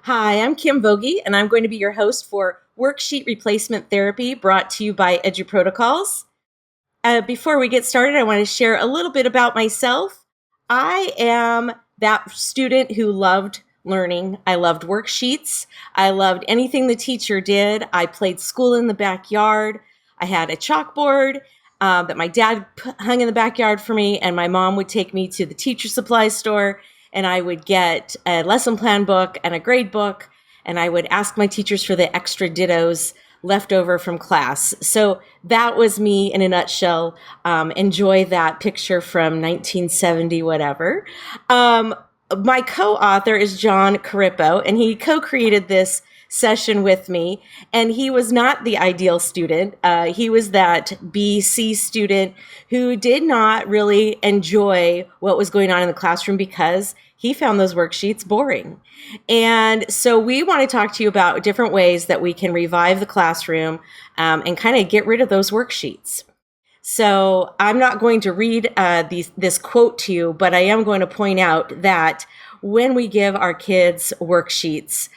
Hi, I'm Kim Vogie, and I'm going to be your host for Worksheet Replacement Therapy brought to you by EduProtocols. Before we get started, I want to share a little bit about myself. I am that student who loved learning. I loved worksheets. I loved anything the teacher did. I played school in the backyard. I had a chalkboard that my dad hung in the backyard for me, and my mom would take me to the teacher supply store, and I would get a lesson plan book and a grade book, and I would ask my teachers for the extra dittos left over from class. So that was me in a nutshell. Enjoy that picture from 1970, whatever. My co-author is John Carippo, and he co-created this session with me. And he was not the ideal student. He was that BC student who did not really enjoy what was going on in the classroom because he found those worksheets boring. And so we want to talk to you about different ways that we can revive the classroom and kind of get rid of those worksheets. So I'm not going to read this quote to you, but I am going to point out that when we give our kids worksheets,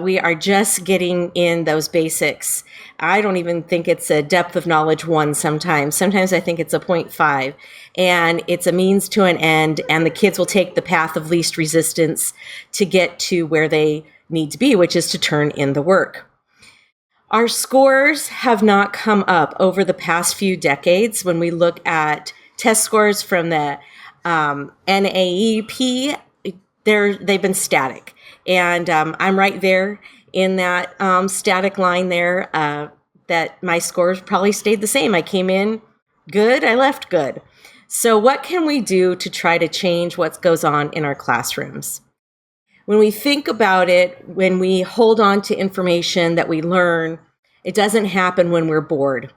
we are just getting in those basics. I don't even think it's a depth of knowledge 1 sometimes. Sometimes I think it's a 0.5. And it's a means to an end, and the kids will take the path of least resistance to get to where they need to be, which is to turn in the work. Our scores have not come up over the past few decades. When we look at test scores from the NAEP, they've been static. And I'm right there in that static line there, that my scores probably stayed the same. I came in good, I left good. So what can we do to try to change what goes on in our classrooms? When we think about it, when we hold on to information that we learn, it doesn't happen when we're bored.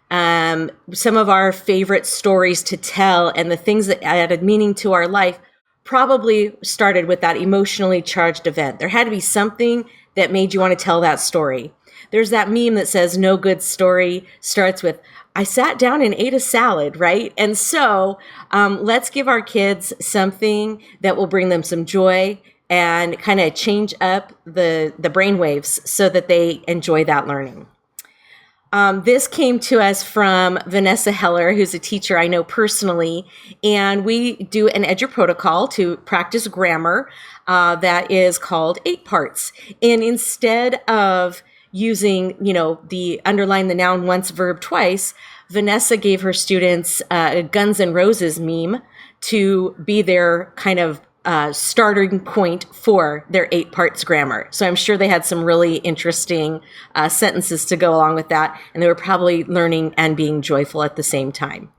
Some of our favorite stories to tell and the things that added meaning to our life probably started with that emotionally charged event. There had to be something that made you want to tell that story. There's that meme that says no good story starts with, I sat down and ate a salad, right? And so let's give our kids something that will bring them some joy and kind of change up the brain waves so that they enjoy that learning. This came to us from Vanessa Heller, who's a teacher I know personally, and we do an EduProtocol to practice grammar that is called 8 parts. And instead of using, the underline the noun once, verb twice, Vanessa gave her students a Guns N' Roses meme to be their kind of starting point for their 8 parts grammar. So I'm sure they had some really interesting sentences to go along with that, and they were probably learning and being joyful at the same time.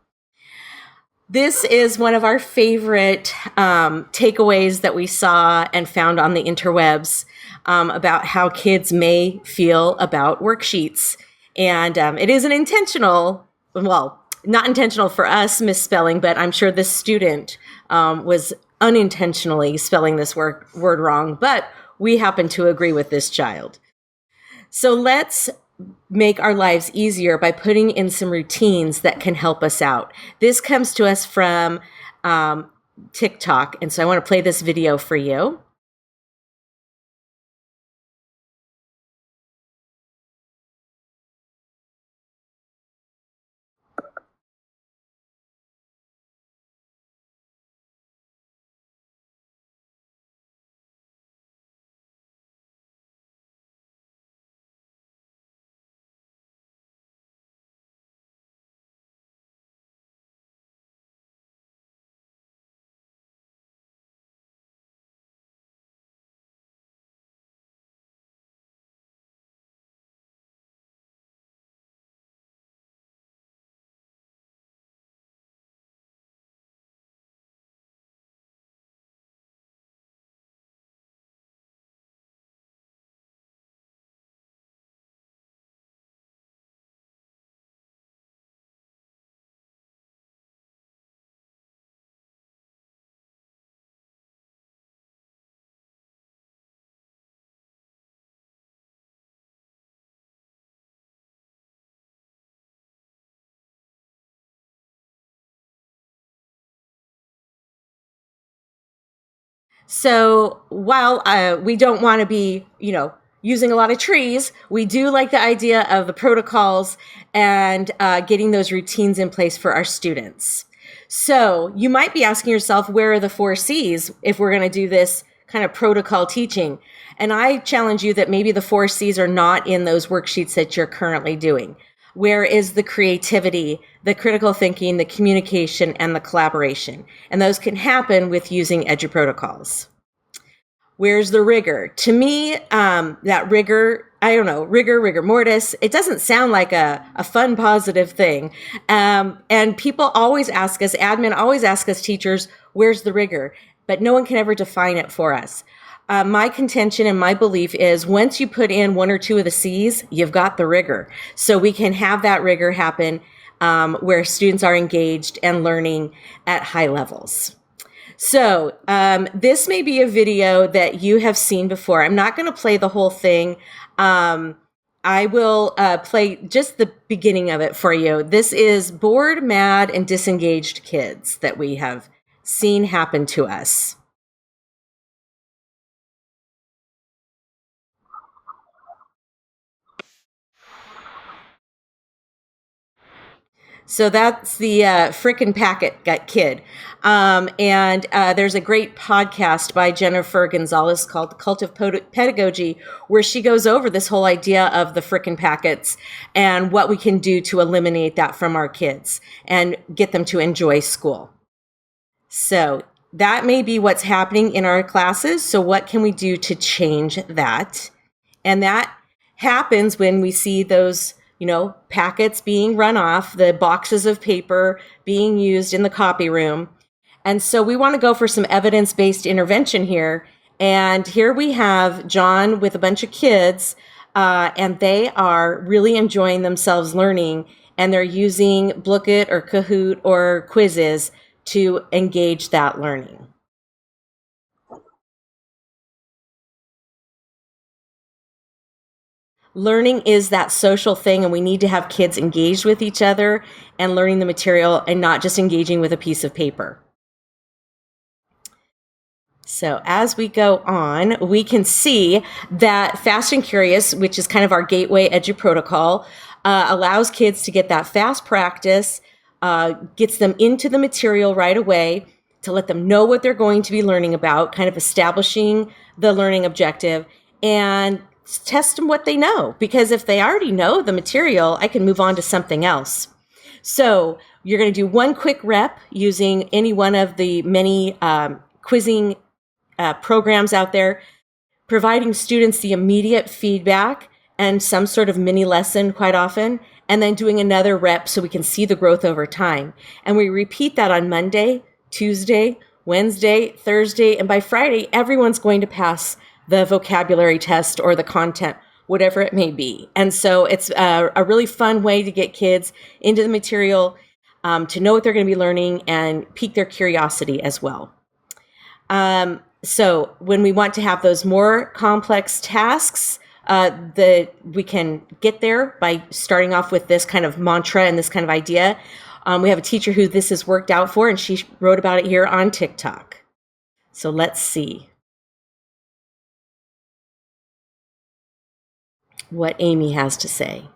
This is one of our favorite takeaways that we saw and found on the interwebs about how kids may feel about worksheets. And it is an intentional, well, not intentional for us misspelling, but I'm sure this student was unintentionally spelling this word wrong, but we happen to agree with this child. So let's make our lives easier by putting in some routines that can help us out. This comes to us from TikTok, and so I want to play this video for you. So while we don't want to be, using a lot of trees, we do like the idea of the protocols and getting those routines in place for our students. So you might be asking yourself, where are the 4 C's if we're going to do this kind of protocol teaching? And I challenge you that maybe the 4 C's are not in those worksheets that you're currently doing. Where is the creativity, the critical thinking, the communication, and the collaboration? And those can happen with using EduProtocols. Where's the rigor? To me, that rigor, I don't know, rigor mortis, it doesn't sound like a fun, positive thing. And people always ask us, admin always ask us teachers, where's the rigor? But no one can ever define it for us. My contention and my belief is once you put in 1 or 2 of the C's, you've got the rigor. So we can have that rigor happen where students are engaged and learning at high levels. So this may be a video that you have seen before. I'm not going to play the whole thing. I will play just the beginning of it for you. This is bored, mad, and disengaged kids that we have seen happen to us. So that's the frickin' packet kid. And there's a great podcast by Jennifer Gonzalez called The Cult of Pedagogy, where she goes over this whole idea of the frickin' packets and what we can do to eliminate that from our kids and get them to enjoy school. So that may be what's happening in our classes. So what can we do to change that? And that happens when we see those packets being run off, the boxes of paper being used in the copy room. And so we want to go for some evidence-based intervention here. And here we have John with a bunch of kids, and they are really enjoying themselves learning, and they're using Blooket or Kahoot or quizzes to engage that learning. Learning is that social thing, and we need to have kids engaged with each other and learning the material and not just engaging with a piece of paper. So as we go on, we can see that Fast and Curious, which is kind of our gateway EduProtocol, allows kids to get that fast practice, gets them into the material right away to let them know what they're going to be learning about, kind of establishing the learning objective, and test them what they know. Because if they already know the material, I can move on to something else. So you're going to do one quick rep using any one of the many quizzing programs out there, providing students the immediate feedback and some sort of mini lesson quite often, and then doing another rep so we can see the growth over time. And we repeat that on Monday, Tuesday, Wednesday, Thursday, and by Friday, everyone's going to pass the vocabulary test or the content, whatever it may be. And so it's a really fun way to get kids into the material, to know what they're going to be learning and pique their curiosity as well. So when we want to have those more complex tasks, we can get there by starting off with this kind of mantra and this kind of idea. We have a teacher who this has worked out for, and she wrote about it here on TikTok. So let's see what Amy has to say.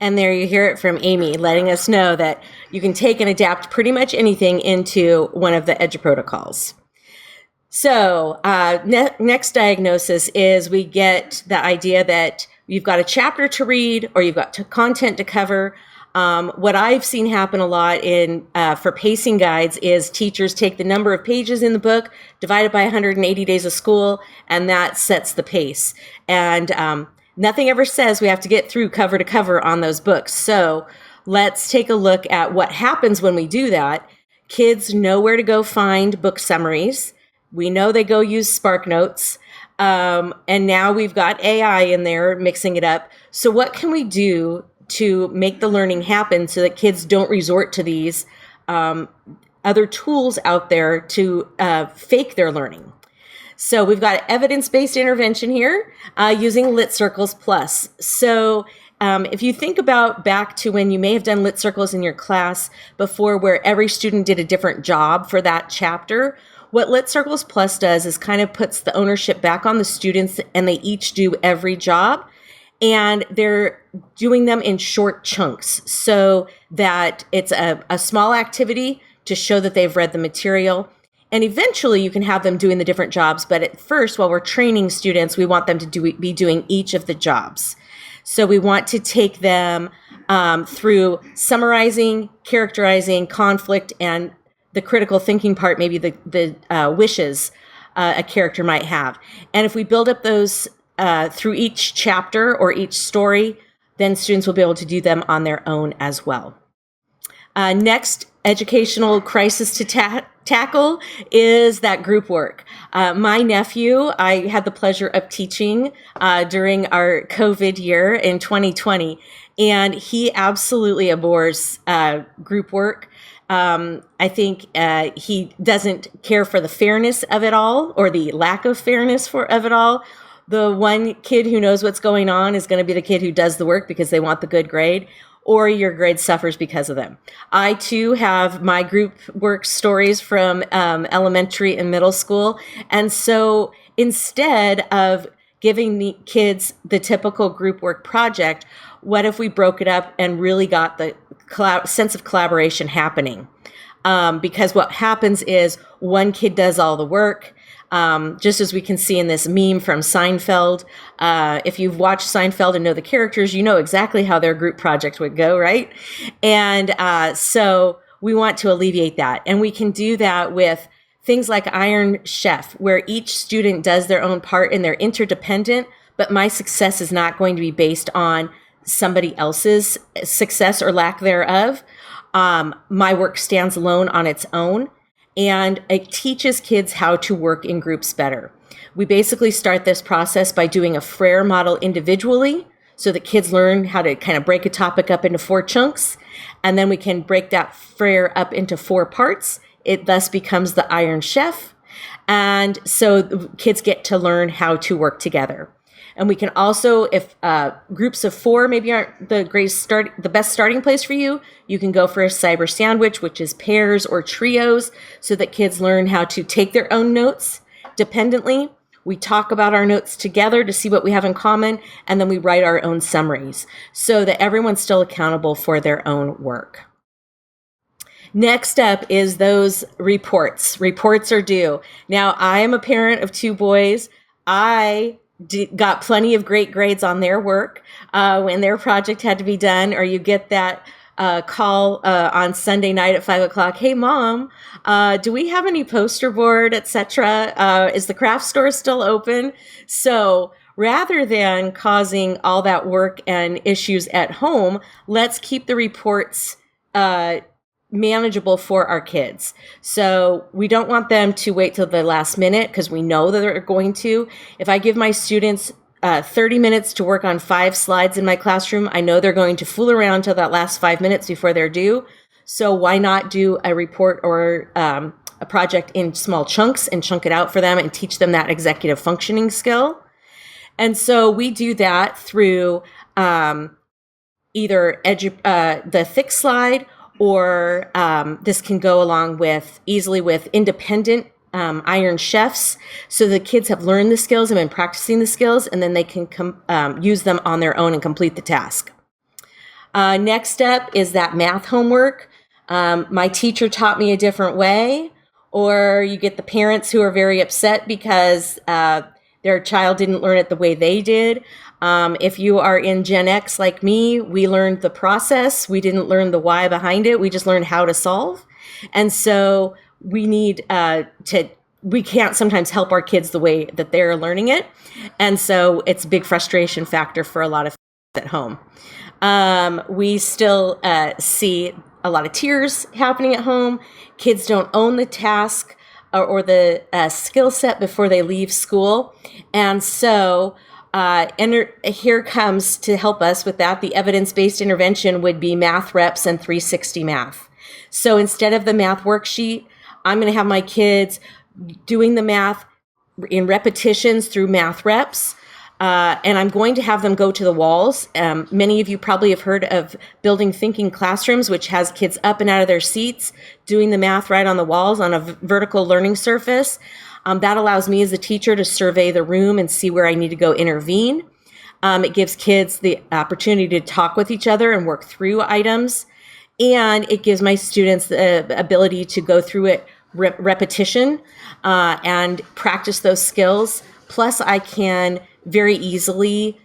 And there you hear it from Amy, letting us know that you can take and adapt pretty much anything into one of the EduProtocols. So next diagnosis is we get the idea that you've got a chapter to read or you've got content to cover. What I've seen happen a lot for pacing guides is teachers take the number of pages in the book, divide it by 180 days of school, and that sets the pace. And nothing ever says we have to get through cover to cover on those books. So let's take a look at what happens when we do that. Kids know where to go find book summaries. We know they go use Spark Notes. And now we've got AI in there mixing it up. So what can we do to make the learning happen so that kids don't resort to these other tools out there to fake their learning? So we've got evidence-based intervention here using Lit Circles Plus. So if you think about back to when you may have done Lit Circles in your class before where every student did a different job for that chapter, what Lit Circles Plus does is kind of puts the ownership back on the students, and they each do every job. And they're doing them in short chunks so that it's a small activity to show that they've read the material. And eventually you can have them doing the different jobs. But at first, while we're training students, we want them to be doing each of the jobs. So we want to take them through summarizing, characterizing, conflict, and the critical thinking part, maybe the wishes a character might have. And if we build up those through each chapter or each story, then students will be able to do them on their own as well. Next educational crisis to tackle is that group work. My nephew, I had the pleasure of teaching during our COVID year in 2020, and he absolutely abhors group work. I think he doesn't care for the fairness of it all, or the lack of fairness of it all. The one kid who knows what's going on is going to be the kid who does the work because they want the good grade, or your grade suffers because of them. I too have my group work stories from elementary and middle school. And so instead of giving the kids the typical group work project, what if we broke it up and really got the sense of collaboration happening? Because what happens is one kid does all the work. Just as we can see in this meme from Seinfeld. If you've watched Seinfeld and know the characters, you know exactly how their group project would go, right? And so we want to alleviate that. And we can do that with things like Iron Chef, where each student does their own part and they're interdependent, but my success is not going to be based on somebody else's success or lack thereof. My work stands alone on its own. And it teaches kids how to work in groups better. We basically start this process by doing a Frere model individually so that kids learn how to kind of break a topic up into 4 chunks. And then we can break that Frere up into 4 parts. It thus becomes the Iron Chef. And so the kids get to learn how to work together. And we can also, if groups of 4 maybe aren't the best starting place for you, you can go for a cyber sandwich, which is pairs or trios, so that kids learn how to take their own notes dependently. We talk about our notes together to see what we have in common, and then we write our own summaries so that everyone's still accountable for their own work. Next up is those reports. Reports are due. Now, I am a parent of 2 boys. I got plenty of great grades on their work when their project had to be done, or you get that call on Sunday night at 5:00. Hey, Mom, do we have any poster board, etc.? Is the craft store still open? So rather than causing all that work and issues at home, let's keep the reports manageable for our kids. So we don't want them to wait till the last minute because we know that they're going to. If I give my students 30 minutes to work on 5 slides in my classroom, I know they're going to fool around till that last 5 minutes before they're due. So why not do a report or a project in small chunks and chunk it out for them and teach them that executive functioning skill? And so we do that through either the thick slide, or this can go along easily with independent Iron Chefs. So the kids have learned the skills and been practicing the skills, and then they can use them on their own and complete the task. Next up is that math homework. My teacher taught me a different way, or you get the parents who are very upset because their child didn't learn it the way they did. If you are in Gen X like me, we learned the process. We didn't learn the why behind it. We just learned how to solve. And so we need we can't sometimes help our kids the way that they're learning it. And so it's a big frustration factor for a lot of at home. We still see a lot of tears happening at home. Kids don't own the task or the skill set before they leave school. And so here comes to help us with that. The evidence-based intervention would be math reps and 360 math. So instead of the math worksheet, I'm going to have my kids doing the math in repetitions through math reps. And I'm going to have them go to the walls. Many of you probably have heard of building thinking classrooms, which has kids up and out of their seats doing the math right on the walls on a vertical learning surface. That allows me as a teacher to survey the room and see where I need to go intervene. It gives kids the opportunity to talk with each other and work through items. And it gives my students the ability to go through it repetition and practice those skills. Plus, I can very easily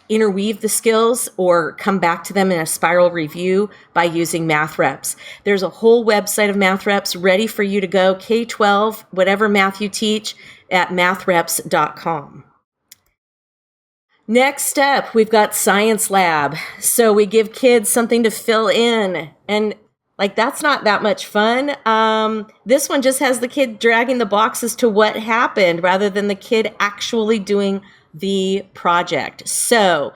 interweave the skills or come back to them in a spiral review by using math reps. There's a whole website of math reps ready for you to go, K-12, whatever math you teach, at mathreps.com. Next up, we've got Science Lab. So we give kids something to fill in, and that's not that much fun. This one just has the kid dragging the boxes to what happened rather than the kid actually doing the project. So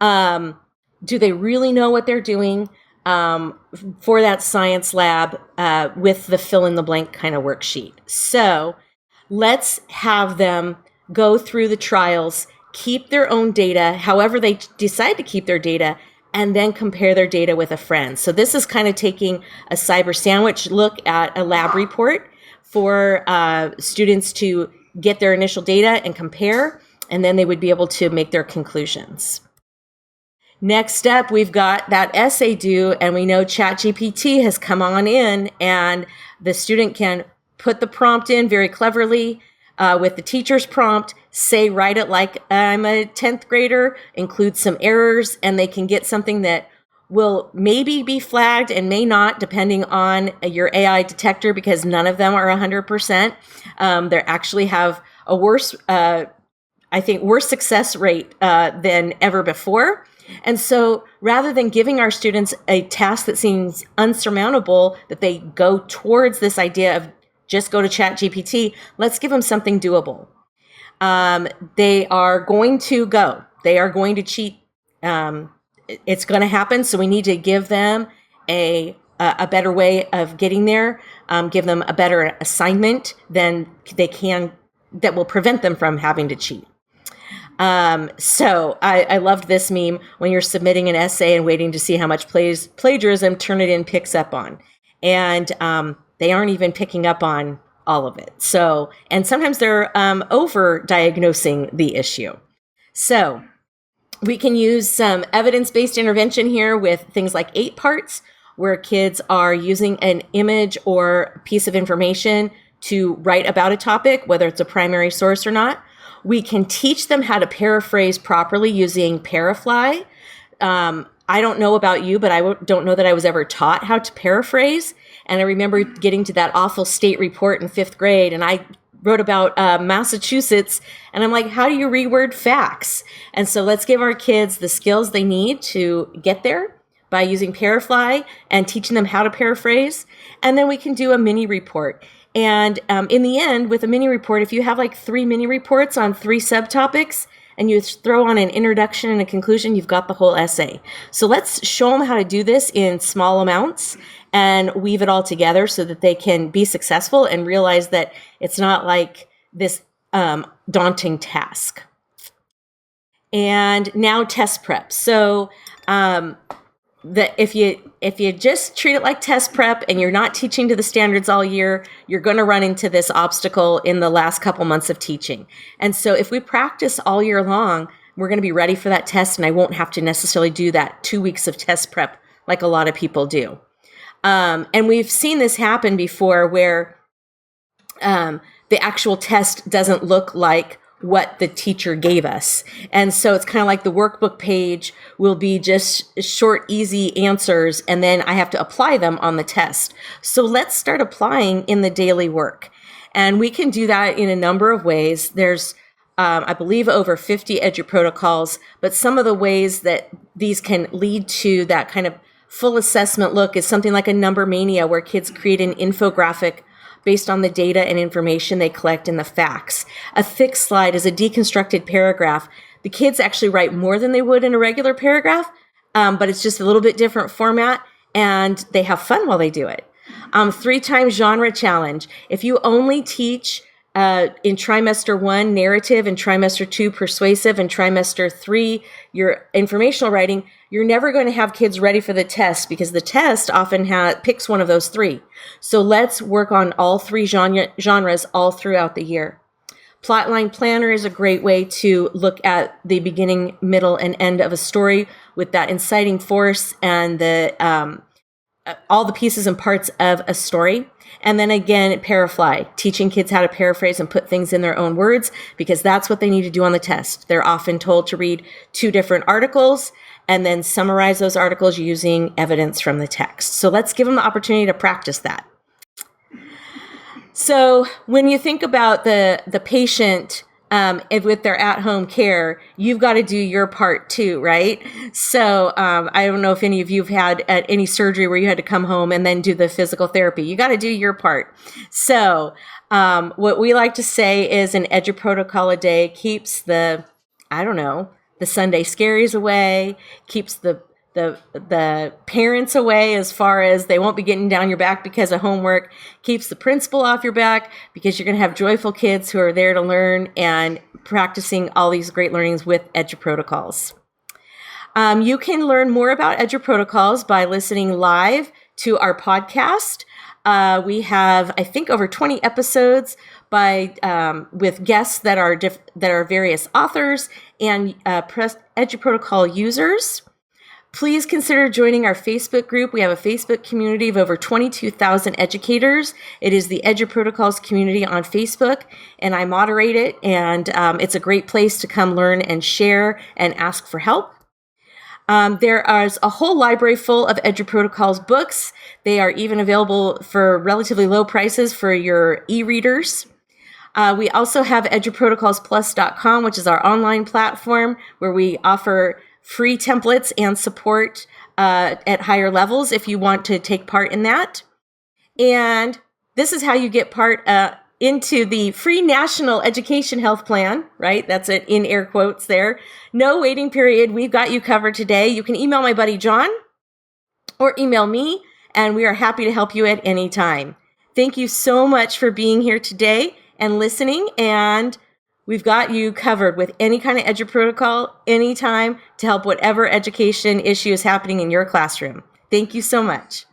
do they really know what they're doing for that Science Lab with the fill in the blank kind of worksheet? So let's have them go through the trials, keep their own data, however they decide to keep their data, and then compare their data with a friend. So this is kind of taking a cyber sandwich look at a lab report for students to get their initial data and compare, and then they would be able to make their conclusions. Next up, we've got that essay due, and we know ChatGPT has come on in, and the student can put the prompt in very cleverly with the teacher's prompt, write it like I'm a 10th grader, include some errors, and they can get something that will maybe be flagged and may not, depending on your AI detector, because none of them are 100%. They actually have a worse success rate than ever before. And so rather than giving our students a task that seems unsurmountable, that they go towards this idea of just go to ChatGPT, let's give them something doable. They are going to go. They are going to cheat. It's going to happen. So we need to give them a better way of getting there. Give them a better assignment than they can that will prevent them from having to cheat. So I loved this meme. When you're submitting an essay and waiting to see how much plagiarism Turnitin picks up on. And they aren't even picking up on all of it. So, and sometimes they're over-diagnosing the issue. So we can use some evidence-based intervention here with things like 8 parts, where kids are using an image or piece of information to write about a topic, whether it's a primary source or not. We can teach them how to paraphrase properly using Parafly. I don't know about you, but I don't know that I was ever taught how to paraphrase. And I remember getting to that awful state report in 5th grade, and I wrote about Massachusetts, and I'm like, how do you reword facts? And so let's give our kids the skills they need to get there by using Parafly and teaching them how to paraphrase. And then we can do a mini report. And in the end, with a mini report, if you have like 3 mini reports on 3 subtopics, and you throw on an introduction and a conclusion, you've got the whole essay. So let's show them how to do this in small amounts and weave it all together so that they can be successful and realize that it's not like this daunting task. And now test prep. So if you just treat it like test prep and you're not teaching to the standards all year, you're going to run into this obstacle in the last couple months of teaching. And so if we practice all year long, we're going to be ready for that test, and I won't have to necessarily do that 2 weeks of test prep like a lot of people do. And we've seen this happen before where the actual test doesn't look like what the teacher gave us. And so it's kind of like the workbook page will be just short, easy answers, and then I have to apply them on the test. So let's start applying in the daily work. And we can do that in a number of ways. There's, I believe, over 50 EduProtocols, but some of the ways that these can lead to that kind of full assessment look is something like a number mania, where kids create an infographic based on the data and information they collect in the facts. A thick slide is a deconstructed paragraph. The kids actually write more than they would in a regular paragraph, but it's just a little bit different format, and they have fun while they do it. 3 times genre challenge. If you only teach in trimester 1 narrative, and trimester 2 persuasive, and trimester 3 your informational writing, you're never going to have kids ready for the test, because the test often picks one of those 3. So let's work on all 3 genres all throughout the year. Plotline planner is a great way to look at the beginning, middle, and end of a story with that inciting force and the all the pieces and parts of a story. And then again, Parafly, teaching kids how to paraphrase and put things in their own words, because that's what they need to do on the test. They're often told to read 2 different articles and then summarize those articles using evidence from the text. So let's give them the opportunity to practice that. So when you think about the patient with their at-home care, you've got to do your part too, right? So I don't know if any of you have had any surgery where you had to come home and then do the physical therapy. You got to do your part. So what we like to say is an EduProtocol a day keeps the Sunday scaries away, keeps the parents away, as far as they won't be getting down your back because of homework, keeps the principal off your back, because you're going to have joyful kids who are there to learn and practicing all these great learnings with EduProtocols. You can learn more about EduProtocols by listening live to our podcast. We have, I think, over 20 episodes with guests that are various authors and EduProtocol users. Please consider joining our Facebook group. We have a Facebook community of over 22,000 educators. It is the EduProtocols community on Facebook, and I moderate it, and it's a great place to come learn and share and ask for help. There is a whole library full of EduProtocols books. They are even available for relatively low prices for your e-readers. We also have EduProtocolsPlus.com, which is our online platform where we offer free templates and support at higher levels if you want to take part in that. And this is how you get part into the free National Education Health Plan, right? That's it in air quotes there. No waiting period. We've got you covered today. You can email my buddy John or email me, and we are happy to help you at any time. Thank you so much for being here today and listening, and we've got you covered with any kind of EduProtocol anytime to help whatever education issue is happening in your classroom. Thank you so much.